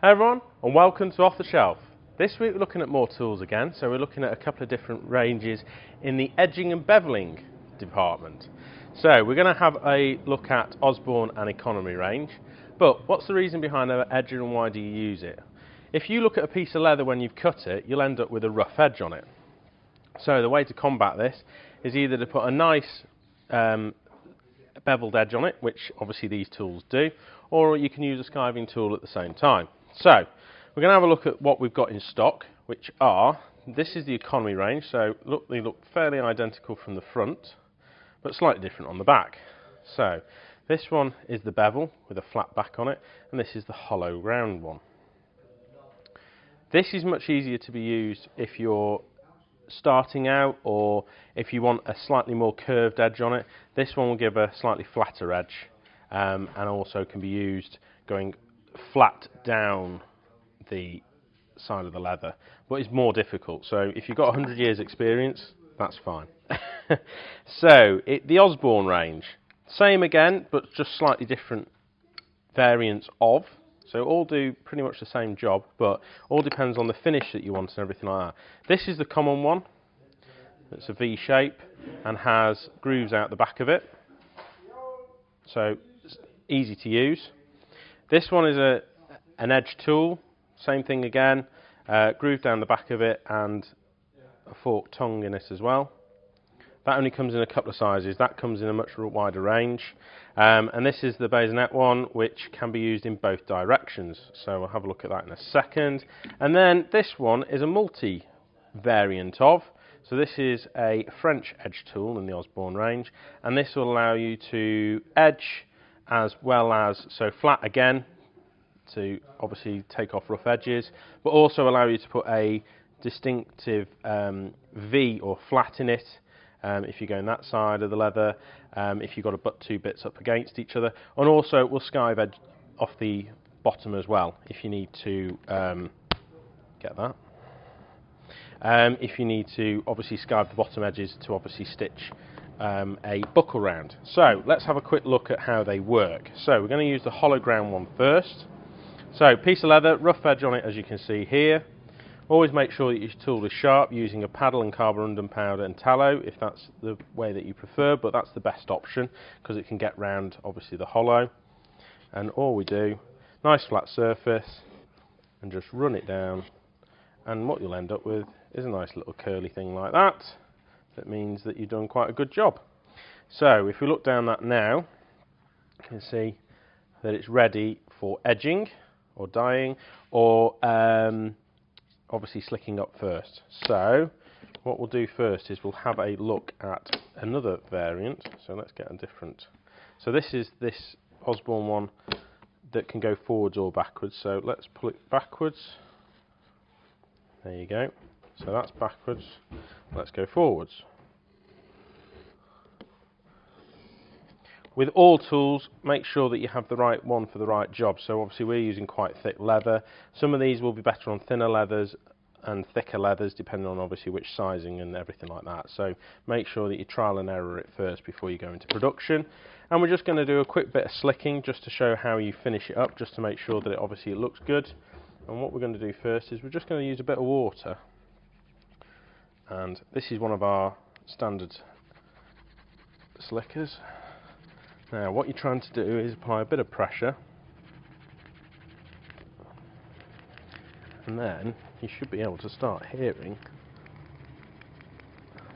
Hey everyone, and welcome to Off the Shelf. This week we're looking at more tools again, so we're looking at a couple of different ranges in the edging and bevelling department. So we're going to have a look at Osborne and economy range, but what's the reason behind our edging and why do you use it? If you look at a piece of leather when you've cut it, you'll end up with a rough edge on it. So the way to combat this is either to put a nice beveled edge on it, which obviously these tools do, or you can use a skiving tool at the same time. So we're going to have a look at what we've got in stock, which are, this is the economy range, so they look fairly identical from the front, but slightly different on the back. So this one is the bevel with a flat back on it, and this is the hollow round one. This is much easier to be used if you're starting out or if you want a slightly more curved edge on it. This one will give a slightly flatter edge and also can be used going flat down the side of the leather, but it's more difficult. So if you've got 100 years experience, that's fine. So the Osborne range, same again, but just slightly different variants of. So all do pretty much the same job, but all depends on the finish that you want and everything like that. This is the common one. It's a V shape and has grooves out the back of it, so it's easy to use. This one is an edge tool, same thing again, groove down the back of it and a forked tongue in it as well. That only comes in a couple of sizes. That comes in a much wider range. And this is the bayonet one, which can be used in both directions. So we'll have a look at that in a second. And then this one is a multi-variant of. So this is a French edge tool in the Osborne range. And this will allow you to edge as well as, so flat again, to obviously take off rough edges, but also allow you to put a distinctive V or flat in it. If you go on that side of the leather, if you've got to butt two bits up against each other, and also it will skive edge off the bottom as well if you need to get that. If you need to obviously skive the bottom edges to obviously stitch a buckle round. So let's have a quick look at how they work. So we're going to use the hollow ground one first. So piece of leather, rough edge on it as you can see here. Always make sure that your tool is sharp using a paddle and carborundum powder and tallow if that's the way that you prefer, but that's the best option because it can get round obviously the hollow. And all we do, nice flat surface, and just run it down, and what you'll end up with is a nice little curly thing like that. That means that you've done quite a good job. So if we look down that now, you can see that it's ready for edging or dyeing or obviously slicking up first. So what we'll do first is we'll have a look at another variant. So let's get a different. So this is this Osborne one that can go forwards or backwards. So let's pull it backwards. There you go. So that's backwards. Let's go forwards. With all tools, make sure that you have the right one for the right job. So obviously we're using quite thick leather. Some of these will be better on thinner leathers and thicker leathers, depending on obviously which sizing and everything like that. So make sure that you trial and error it first before you go into production. And we're just going to do a quick bit of slicking just to show how you finish it up, just to make sure that it obviously looks good. And what we're going to do first is we're just going to use a bit of water. And this is one of our standard slickers. Now what you're trying to do is apply a bit of pressure, and then you should be able to start hearing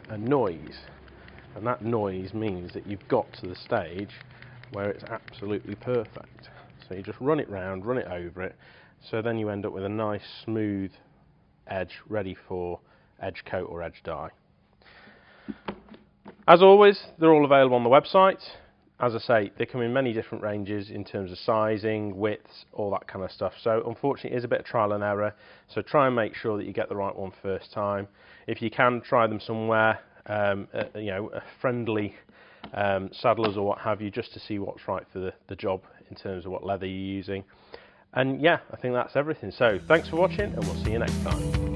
a noise, and that noise means that you've got to the stage where it's absolutely perfect. So you just run it round, run it over it, so then you end up with a nice smooth edge ready for edge coat or edge dye. As always, they're all available on the website. As I say, they come in many different ranges in terms of sizing, widths, all that kind of stuff. So unfortunately it is a bit of trial and error. So try and make sure that you get the right one first time. If you can, try them somewhere, you know, a friendly saddlers or what have you, just to see what's right for the job in terms of what leather you're using. And yeah, I think that's everything. So thanks for watching, and we'll see you next time.